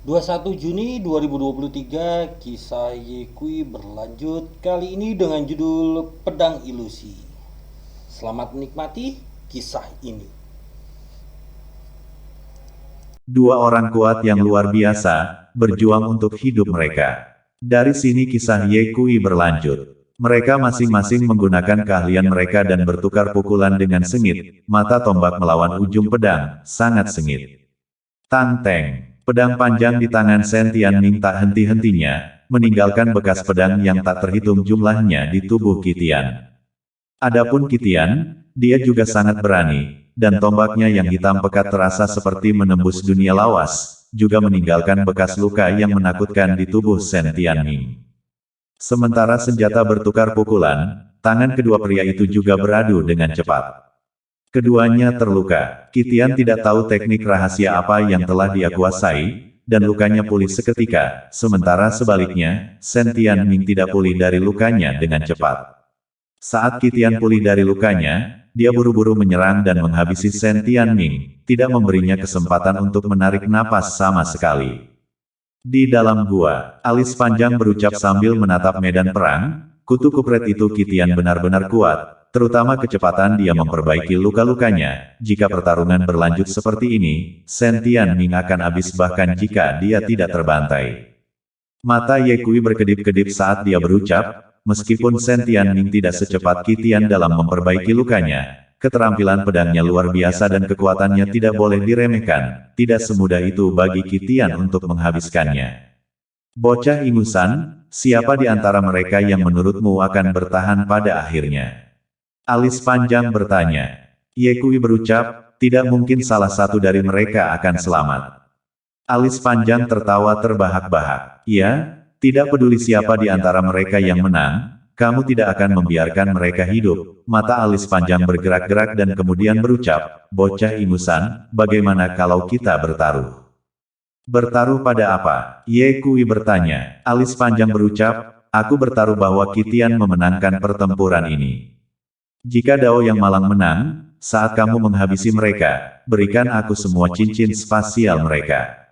21 Juni 2023, kisah Yekui berlanjut kali ini dengan judul Pedang Ilusi. Selamat menikmati kisah ini. Dua orang kuat yang luar biasa, berjuang untuk hidup mereka. Dari sini kisah Ye Kui berlanjut. Mereka masing-masing menggunakan keahlian mereka dan bertukar pukulan dengan sengit, mata tombak melawan ujung pedang, sangat sengit. Tang Teng, pedang panjang di tangan Shen Tianming tak henti-hentinya, meninggalkan bekas pedang yang tak terhitung jumlahnya di tubuh Qitian. Adapun Qitian, dia juga sangat berani, dan tombaknya yang hitam pekat terasa seperti menembus dunia lawas, juga meninggalkan bekas luka yang menakutkan di tubuh Shen Tianming. Sementara senjata bertukar pukulan, tangan kedua pria itu juga beradu dengan cepat. Keduanya terluka. Qitian tidak tahu teknik rahasia apa yang telah dia kuasai, dan lukanya pulih seketika, sementara sebaliknya, Shen Tianming tidak pulih dari lukanya dengan cepat. Saat Qitian pulih dari lukanya, dia buru-buru menyerang dan menghabisi Shen Tianming, tidak memberinya kesempatan untuk menarik napas sama sekali. Di dalam gua, alis panjang berucap sambil menatap medan perang, kutu kupret itu Qitian benar-benar kuat, terutama kecepatan dia memperbaiki luka-lukanya. Jika pertarungan berlanjut seperti ini, Shen Tianming akan habis bahkan jika dia tidak terbantai. Mata Ye Kui berkedip-kedip saat dia berucap, meskipun Shen Tianming tidak secepat Qitian dalam memperbaiki lukanya, keterampilan pedangnya luar biasa dan kekuatannya tidak boleh diremehkan, tidak semudah itu bagi Qitian untuk menghabiskannya. Bocah ingusan, siapa di antara mereka yang menurutmu akan bertahan pada akhirnya? Alis panjang bertanya. Ye Kui berucap, tidak mungkin salah satu dari mereka akan selamat. Alis panjang tertawa terbahak-bahak. Ya, tidak peduli siapa di antara mereka yang menang, kamu tidak akan membiarkan mereka hidup. Mata alis panjang bergerak-gerak dan kemudian berucap, bocah ingusan, bagaimana kalau kita bertaruh? Bertaruh pada apa? Ye Kui bertanya. Alis panjang berucap, aku bertaruh bahwa Qitian memenangkan pertempuran ini. Jika Dao yang malang menang, saat kamu menghabisi mereka, berikan aku semua cincin spasial mereka.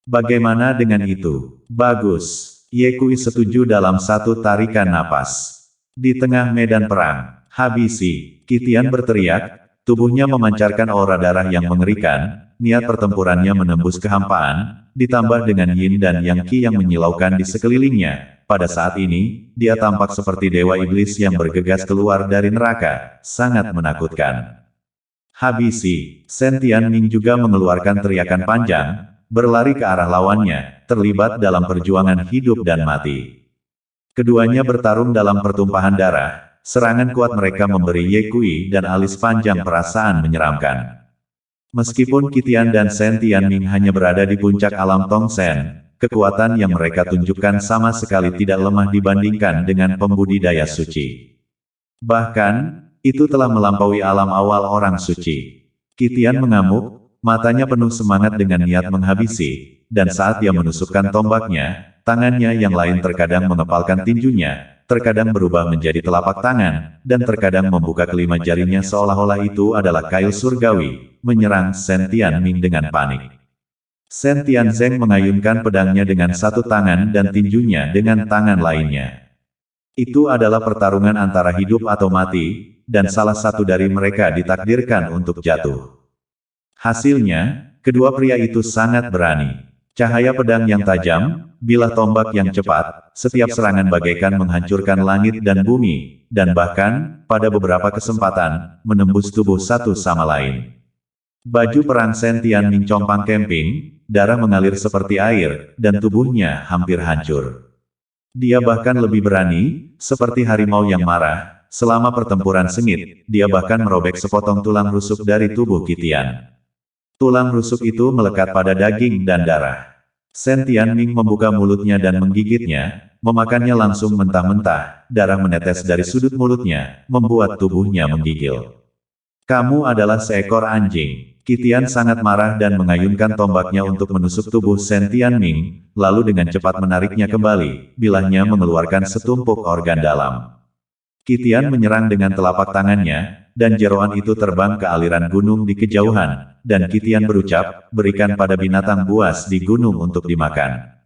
Bagaimana dengan itu? Bagus. Ye Kui setuju dalam satu tarikan napas. Di tengah medan perang, habisi. Qitian berteriak, tubuhnya memancarkan aura darah yang mengerikan, niat pertempurannya menembus kehampaan, ditambah dengan yin dan yang qi yang menyilaukan di sekelilingnya. Pada saat ini, dia tampak seperti dewa iblis yang bergegas keluar dari neraka, sangat menakutkan. Habisi. Shen Tianming juga mengeluarkan teriakan panjang, berlari ke arah lawannya, terlibat dalam perjuangan hidup dan mati. Keduanya bertarung dalam pertumpahan darah, serangan kuat mereka memberi Ye Kui dan alis panjang perasaan menyeramkan. Meskipun Qitian dan Shen Tianming hanya berada di puncak alam Tongsen, kekuatan yang mereka tunjukkan sama sekali tidak lemah dibandingkan dengan pembudidaya suci. Bahkan, itu telah melampaui alam awal orang suci. Qitian mengamuk, matanya penuh semangat dengan niat menghabisi, dan saat dia menusukkan tombaknya, tangannya yang lain terkadang mengepalkan tinjunya, terkadang berubah menjadi telapak tangan, dan terkadang membuka kelima jarinya seolah-olah itu adalah kail surgawi, menyerang Shen Tianming dengan panik. Shen Tianzeng mengayunkan pedangnya dengan satu tangan dan tinjunya dengan tangan lainnya. Itu adalah pertarungan antara hidup atau mati, dan salah satu dari mereka ditakdirkan untuk jatuh. Hasilnya, kedua pria itu sangat berani. Cahaya pedang yang tajam, bilah tombak yang cepat, setiap serangan bagaikan menghancurkan langit dan bumi, dan bahkan, pada beberapa kesempatan, menembus tubuh satu sama lain. Baju perang Shen Tianming compang-camping, darah mengalir seperti air, dan tubuhnya hampir hancur. Dia bahkan lebih berani, seperti harimau yang marah, selama pertempuran sengit, dia bahkan merobek sepotong tulang rusuk dari tubuh Qitian. Tulang rusuk itu melekat pada daging dan darah. Shen Tianming membuka mulutnya dan menggigitnya, memakannya langsung mentah-mentah, darah menetes dari sudut mulutnya, membuat tubuhnya menggigil. Kamu adalah seekor anjing. Qitian sangat marah dan mengayunkan tombaknya untuk menusuk tubuh Shen Tianming, lalu dengan cepat menariknya kembali, bilahnya mengeluarkan setumpuk organ dalam. Qitian menyerang dengan telapak tangannya, dan jeroan itu terbang ke aliran gunung di kejauhan, dan Qitian berucap, berikan pada binatang buas di gunung untuk dimakan.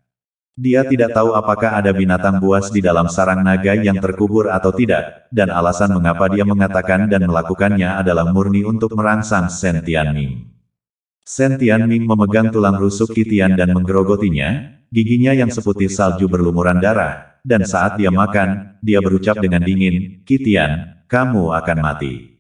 Dia tidak tahu apakah ada binatang buas di dalam sarang naga yang terkubur atau tidak, dan alasan mengapa dia mengatakan dan melakukannya adalah murni untuk merangsang Shen Tianming. Shen Tianming memegang tulang rusuk Qitian dan menggerogotinya, giginya yang seputih salju berlumuran darah, dan saat dia makan, dia berucap dengan dingin, Qitian, kamu akan mati.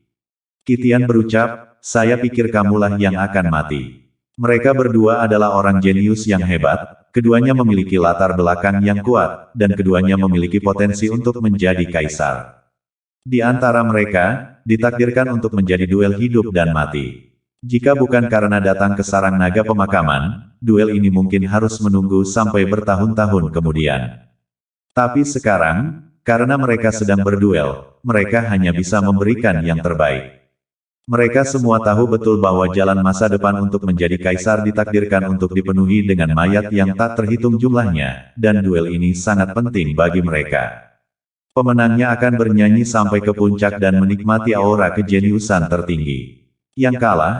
Qitian berucap, saya pikir kamulah yang akan mati. Mereka berdua adalah orang jenius yang hebat, keduanya memiliki latar belakang yang kuat, dan keduanya memiliki potensi untuk menjadi kaisar. Di antara mereka, ditakdirkan untuk menjadi duel hidup dan mati. Jika bukan karena datang ke sarang naga pemakaman, duel ini mungkin harus menunggu sampai bertahun-tahun kemudian. Tapi sekarang, karena mereka sedang berduel, mereka hanya bisa memberikan yang terbaik. Mereka semua tahu betul bahwa jalan masa depan untuk menjadi kaisar ditakdirkan untuk dipenuhi dengan mayat yang tak terhitung jumlahnya, dan duel ini sangat penting bagi mereka. Pemenangnya akan bernyanyi sampai ke puncak dan menikmati aura kejeniusan tertinggi. Yang kalah,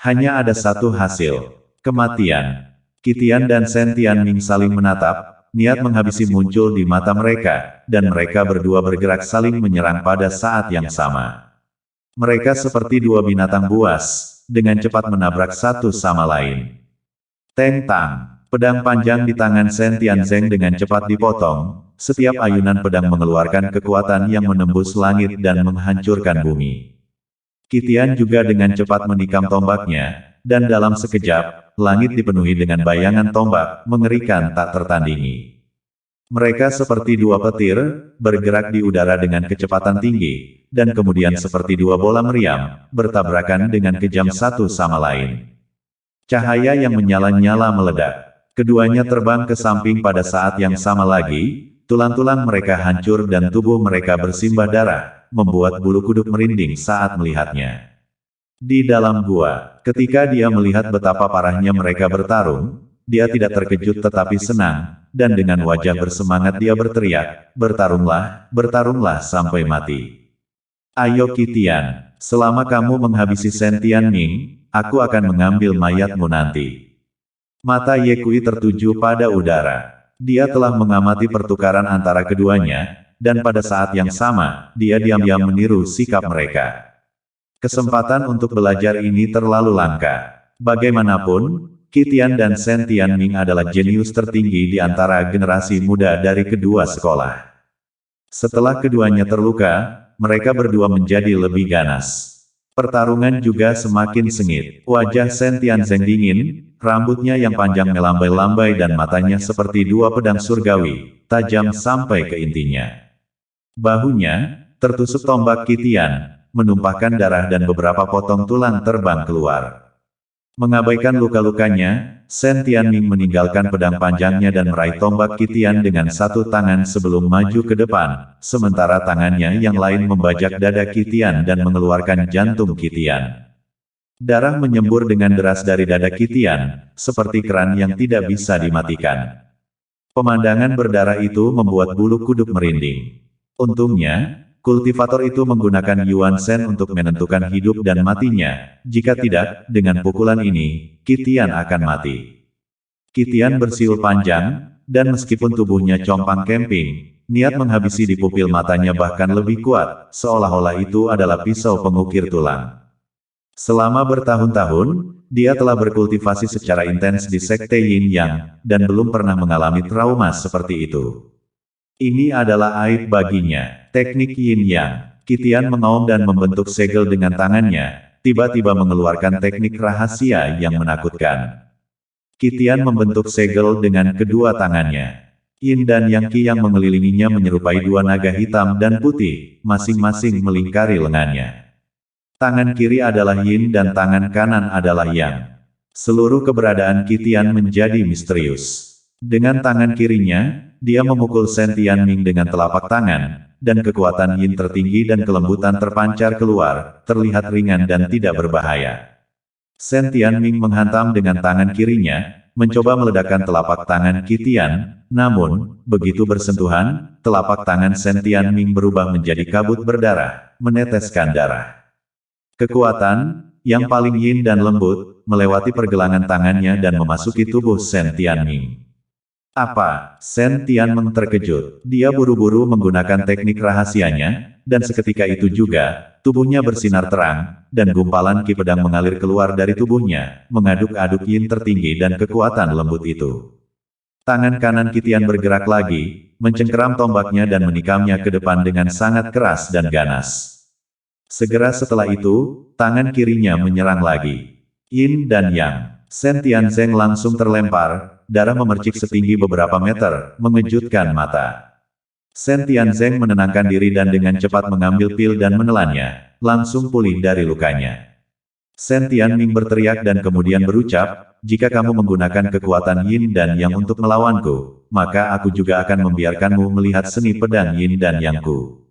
hanya ada satu hasil, kematian. Qitian dan Shen Tianming saling menatap, niat menghabisi muncul di mata mereka, dan mereka berdua bergerak saling menyerang pada saat yang sama. Mereka seperti dua binatang buas, dengan cepat menabrak satu sama lain. Teng tang, pedang panjang di tangan Shen Tianzeng dengan cepat dipotong, setiap ayunan pedang mengeluarkan kekuatan yang menembus langit dan menghancurkan bumi. Qitian juga dengan cepat menikam tombaknya, dan dalam sekejap, langit dipenuhi dengan bayangan tombak, mengerikan tak tertandingi. Mereka seperti dua petir, bergerak di udara dengan kecepatan tinggi, dan kemudian seperti dua bola meriam, bertabrakan dengan kejam satu sama lain. Cahaya yang menyala-nyala meledak. Keduanya terbang ke samping pada saat yang sama lagi, tulang-tulang mereka hancur dan tubuh mereka bersimbah darah, membuat bulu kuduk merinding saat melihatnya. Di dalam gua, ketika dia melihat betapa parahnya mereka bertarung, dia tidak terkejut tetapi senang, dan dengan wajah bersemangat dia berteriak, bertarunglah, bertarunglah sampai mati. Ayo Qitian, selama kamu menghabisi Shen Tianming, aku akan mengambil mayatmu nanti. Mata Ye Kui tertuju pada udara. Dia telah mengamati pertukaran antara keduanya, dan pada saat yang sama, dia diam-diam meniru sikap mereka. Kesempatan untuk belajar ini terlalu langka. Bagaimanapun, Qitian dan Shen Tianming adalah jenius tertinggi di antara generasi muda dari kedua sekolah. Setelah keduanya terluka, mereka berdua menjadi lebih ganas. Pertarungan juga semakin sengit. Wajah Shen Tianzeng dingin, rambutnya yang panjang melambai-lambai dan matanya seperti dua pedang surgawi, tajam sampai ke intinya. Bahunya, tertusuk tombak Qitian, menumpahkan darah dan beberapa potong tulang terbang keluar. Mengabaikan luka-lukanya, Shen Tianming meninggalkan pedang panjangnya dan meraih tombak Qitian dengan satu tangan sebelum maju ke depan, sementara tangannya yang lain membajak dada Qitian dan mengeluarkan jantung Qitian. Darah menyembur dengan deras dari dada Qitian, seperti keran yang tidak bisa dimatikan. Pemandangan berdarah itu membuat bulu kuduk merinding. Untungnya, kultivator itu menggunakan Yuan Shen untuk menentukan hidup dan matinya, jika tidak, dengan pukulan ini, Qitian akan mati. Qitian bersiul panjang, dan meskipun tubuhnya compang kemping, niat menghabisi di pupil matanya bahkan lebih kuat, seolah-olah itu adalah pisau pengukir tulang. Selama bertahun-tahun, dia telah berkultivasi secara intens di Sekte Yin Yang, dan belum pernah mengalami trauma seperti itu. Ini adalah aib baginya. Teknik Yin Yang. Qitian mengaum dan membentuk segel dengan tangannya, tiba-tiba mengeluarkan teknik rahasia yang menakutkan. Qitian membentuk segel dengan kedua tangannya. Yin dan Yang Qi yang mengelilinginya menyerupai dua naga hitam dan putih, masing-masing melingkari lengannya. Tangan kiri adalah Yin dan tangan kanan adalah Yang. Seluruh keberadaan Qitian menjadi misterius. Dengan tangan kirinya, dia memukul Shen Tianming dengan telapak tangan, dan kekuatan Yin tertinggi dan kelembutan terpancar keluar, terlihat ringan dan tidak berbahaya. Shen Tianming menghantam dengan tangan kirinya, mencoba meledakkan telapak tangan Qitian, namun, begitu bersentuhan, telapak tangan Shen Tianming berubah menjadi kabut berdarah, meneteskan darah. Kekuatan, yang paling yin dan lembut, melewati pergelangan tangannya dan memasuki tubuh Shen Tianming. Apa? Shen Tianming terkejut. Dia buru-buru menggunakan teknik rahasianya, dan seketika itu juga, tubuhnya bersinar terang, dan gumpalan ki pedang mengalir keluar dari tubuhnya, mengaduk-aduk yin tertinggi dan kekuatan lembut itu. Tangan kanan Kitian bergerak lagi, mencengkeram tombaknya dan menikamnya ke depan dengan sangat keras dan ganas. Segera setelah itu, tangan kirinya menyerang lagi. Yin dan Yang. Shen Tianzeng langsung terlempar, darah memercik setinggi beberapa meter, mengejutkan mata. Shen Tianzeng menenangkan diri dan dengan cepat mengambil pil dan menelannya, langsung pulih dari lukanya. Shen Tianming berteriak dan kemudian berucap, jika kamu menggunakan kekuatan Yin dan Yang untuk melawanku, maka aku juga akan membiarkanmu melihat seni pedang Yin dan Yang-ku.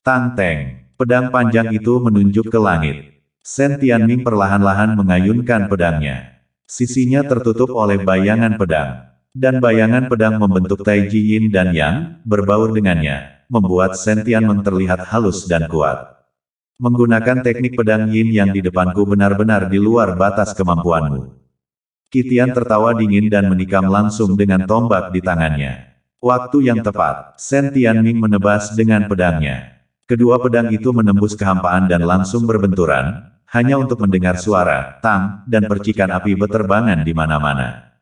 Tang Teng, pedang panjang itu menunjuk ke langit. Shen Tianming perlahan-lahan mengayunkan pedangnya. Sisinya tertutup oleh bayangan pedang. Dan bayangan pedang membentuk taiji Yin dan Yang, berbaur dengannya, membuat Shen Tianming terlihat halus dan kuat. Menggunakan teknik pedang Yin yang di depanku benar-benar di luar batas kemampuanmu. Kitian tertawa dingin dan menikam langsung dengan tombak di tangannya. Waktu yang tepat, Shen Tianming menebas dengan pedangnya. Kedua pedang itu menembus kehampaan dan langsung berbenturan, hanya untuk mendengar suara, tang, dan percikan api beterbangan di mana-mana.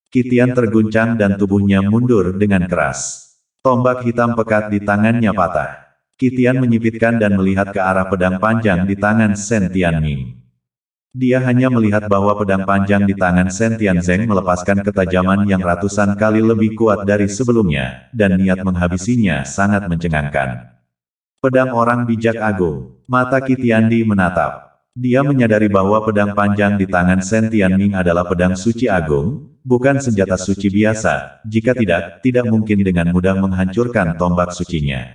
Kitian terguncang dan tubuhnya mundur dengan keras. Tombak hitam pekat di tangannya patah. Kitian menyipitkan dan melihat ke arah pedang panjang di tangan Shen Tianming. Dia hanya melihat bahwa pedang panjang di tangan Shen Tianzeng melepaskan ketajaman yang ratusan kali lebih kuat dari sebelumnya, dan niat menghabisinya sangat mencengangkan. Pedang orang bijak agung. Mata Kitiandi menatap. Dia menyadari bahwa pedang panjang di tangan Shen Tianming adalah pedang suci agung, bukan senjata suci biasa, jika tidak mungkin dengan mudah menghancurkan tombak sucinya.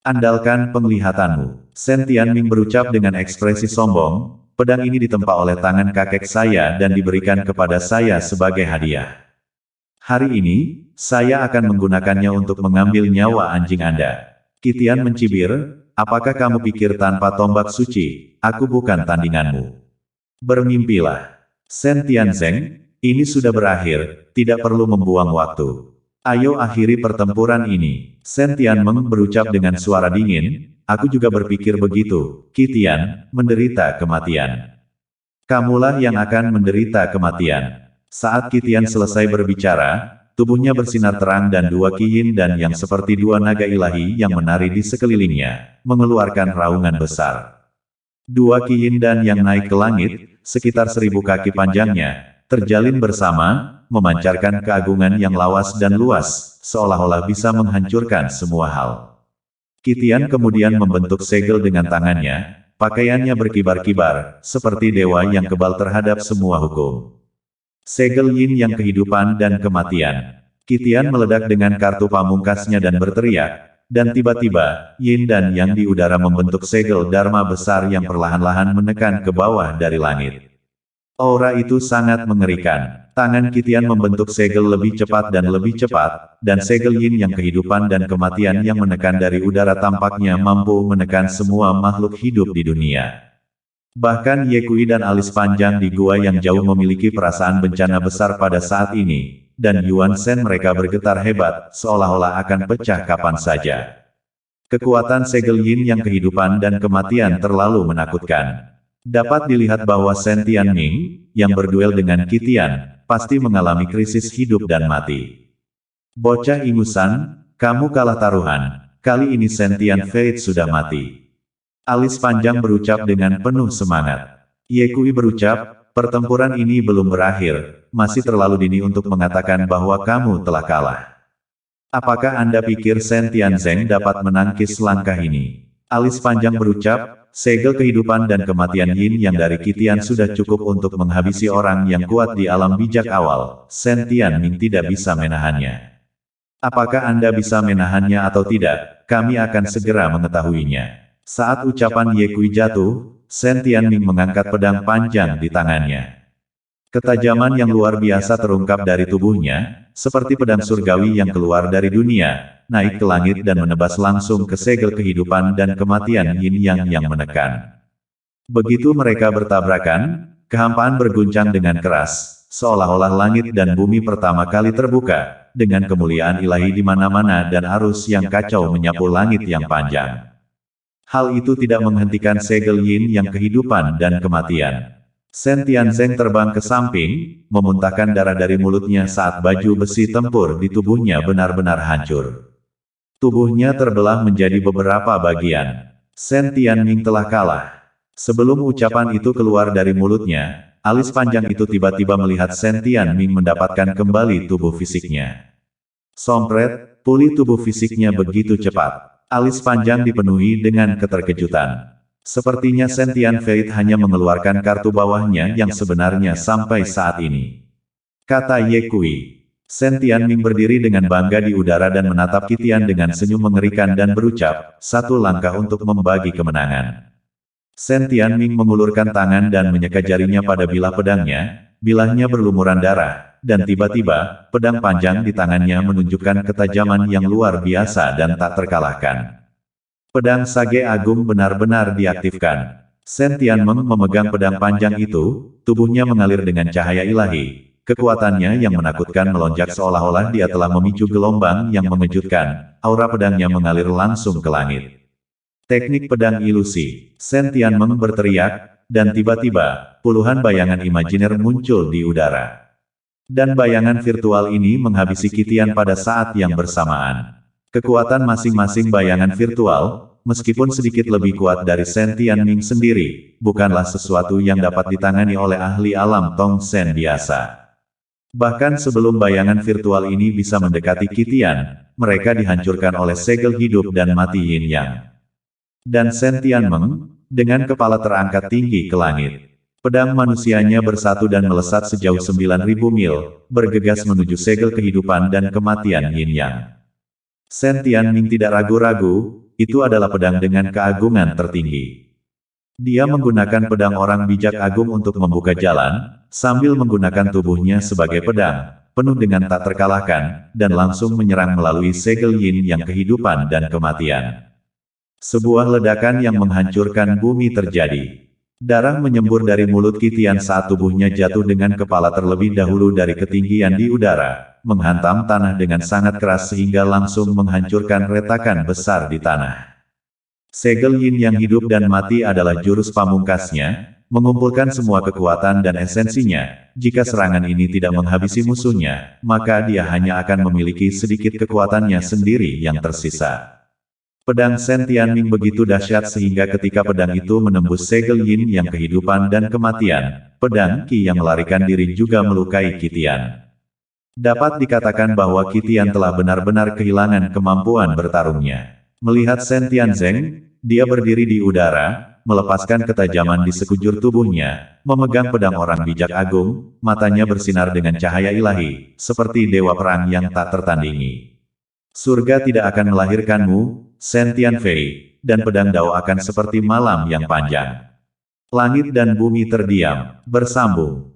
Andalkan penglihatanmu. Shen Tianming berucap dengan ekspresi sombong, pedang ini ditempa oleh tangan kakek saya dan diberikan kepada saya sebagai hadiah. Hari ini, saya akan menggunakannya untuk mengambil nyawa anjing Anda. Kitian mencibir, apakah kamu pikir tanpa tombak suci, aku bukan tandinganmu? Bermimpilah. Shen Tianzeng, ini sudah berakhir, tidak perlu membuang waktu. Ayo akhiri pertempuran ini. Shen Tianmeng berucap dengan suara dingin, aku juga berpikir begitu, Kitian, menderita kematian. Kamulah yang akan menderita kematian. Saat Kitian selesai berbicara, tubuhnya bersinar terang dan dua Ki Yin dan Yang seperti dua naga ilahi yang menari di sekelilingnya, mengeluarkan raungan besar. Dua Ki Yin dan Yang naik ke langit, sekitar 1000 kaki panjangnya, terjalin bersama, memancarkan keagungan yang lawas dan luas, seolah-olah bisa menghancurkan semua hal. Kitian kemudian membentuk segel dengan tangannya, pakaiannya berkibar-kibar, seperti dewa yang kebal terhadap semua hukum. Segel Yin yang kehidupan dan kematian. Kitian meledak dengan kartu pamungkasnya dan berteriak, dan tiba-tiba, Yin dan Yang di udara membentuk segel Dharma besar yang perlahan-lahan menekan ke bawah dari langit. Aura itu sangat mengerikan. Tangan Kitian membentuk segel lebih cepat, dan segel Yin yang kehidupan dan kematian yang menekan dari udara tampaknya mampu menekan semua makhluk hidup di dunia. Bahkan Ye Kui dan alis panjang di gua yang jauh memiliki perasaan bencana besar pada saat ini, dan Yuan Shen mereka bergetar hebat, seolah-olah akan pecah kapan saja. Kekuatan segel Yin yang kehidupan dan kematian terlalu menakutkan. Dapat dilihat bahwa Shen Tianming, yang berduel dengan Kitian, pasti mengalami krisis hidup dan mati. Bocah ingusan, kamu kalah taruhan, kali ini Shen Tianfei sudah mati. Alis panjang berucap dengan penuh semangat. Ye Kui berucap, pertempuran ini belum berakhir, masih terlalu dini untuk mengatakan bahwa kamu telah kalah. Apakah Anda pikir Shen Tianzeng dapat menangkis langkah ini? Alis panjang berucap, segel kehidupan dan kematian Yin yang dari Kitian sudah cukup untuk menghabisi orang yang kuat di alam bijak awal, Shen Tianming tidak bisa menahannya. Apakah Anda bisa menahannya atau tidak, kami akan segera mengetahuinya. Saat ucapan Ye Kui jatuh, Shen Tianming mengangkat pedang panjang di tangannya. Ketajaman yang luar biasa terungkap dari tubuhnya, seperti pedang surgawi yang keluar dari dunia, naik ke langit dan menebas langsung ke segel kehidupan dan kematian Yin Yang menekan. Begitu mereka bertabrakan, kehampaan berguncang dengan keras, seolah-olah langit dan bumi pertama kali terbuka, dengan kemuliaan ilahi di mana-mana dan arus yang kacau menyapu langit yang panjang. Hal itu tidak menghentikan segel yin yang kehidupan dan kematian. Shen Tianzeng terbang ke samping, memuntahkan darah dari mulutnya saat baju besi tempur di tubuhnya benar-benar hancur. Tubuhnya terbelah menjadi beberapa bagian. Shen Tianming telah kalah. Sebelum ucapan itu keluar dari mulutnya, alis panjang itu tiba-tiba melihat Shen Tianming mendapatkan kembali tubuh fisiknya. Sompret, pulih tubuh fisiknya begitu cepat. Alis panjang dipenuhi dengan keterkejutan. Sepertinya Shen Tianfei hanya mengeluarkan kartu bawahnya yang sebenarnya sampai saat ini. Kata Ye Kui. Shen Tianming berdiri dengan bangga di udara dan menatap Qitian dengan senyum mengerikan dan berucap, satu langkah untuk membagi kemenangan. Shen Tianming mengulurkan tangan dan menyeka jarinya pada bilah pedangnya, bilahnya berlumuran darah, dan tiba-tiba, pedang panjang di tangannya menunjukkan ketajaman yang luar biasa dan tak terkalahkan. Pedang Sage Agung benar-benar diaktifkan. Shen Tianmeng memegang pedang panjang itu, tubuhnya mengalir dengan cahaya ilahi. Kekuatannya yang menakutkan melonjak seolah-olah dia telah memicu gelombang yang mengejutkan, aura pedangnya mengalir langsung ke langit. Teknik pedang ilusi. Shen Tianmeng berteriak, dan tiba-tiba, puluhan bayangan imajiner muncul di udara. Dan bayangan virtual ini menghabisi Qitian pada saat yang bersamaan. Kekuatan masing-masing bayangan virtual, meskipun sedikit lebih kuat dari Shen Tianming sendiri, bukanlah sesuatu yang dapat ditangani oleh ahli alam Tong Sen biasa. Bahkan sebelum bayangan virtual ini bisa mendekati Qitian, mereka dihancurkan oleh segel hidup dan mati Yin Yang. Dan Shen Tianmeng, dengan kepala terangkat tinggi ke langit. Pedang manusianya bersatu dan melesat sejauh 9.000 mil, bergegas menuju segel kehidupan dan kematian Yin Yang. Shen Tianming tidak ragu-ragu, itu adalah pedang dengan keagungan tertinggi. Dia menggunakan pedang orang bijak agung untuk membuka jalan, sambil menggunakan tubuhnya sebagai pedang, penuh dengan tak terkalahkan, dan langsung menyerang melalui segel Yin Yang kehidupan dan kematian. Sebuah ledakan yang menghancurkan bumi terjadi. Darah menyembur dari mulut Qitian saat tubuhnya jatuh dengan kepala terlebih dahulu dari ketinggian di udara, menghantam tanah dengan sangat keras sehingga langsung menghancurkan retakan besar di tanah. Segel Yin yang hidup dan mati adalah jurus pamungkasnya, mengumpulkan semua kekuatan dan esensinya. Jika serangan ini tidak menghabisi musuhnya, maka dia hanya akan memiliki sedikit kekuatannya sendiri yang tersisa. Pedang Shen Tianming begitu dahsyat sehingga ketika pedang itu menembus segel Yin yang kehidupan dan kematian, pedang Qi yang melarikan diri juga melukai Qitian. Dapat dikatakan bahwa Qitian telah benar-benar kehilangan kemampuan bertarungnya. Melihat Shen Tianzeng, dia berdiri di udara, melepaskan ketajaman di sekujur tubuhnya, memegang pedang orang bijak agung, matanya bersinar dengan cahaya ilahi, seperti dewa perang yang tak tertandingi. Surga tidak akan melahirkanmu, Shen Tianfei, dan pedang Dao akan seperti malam yang panjang. Langit dan bumi terdiam, bersambung.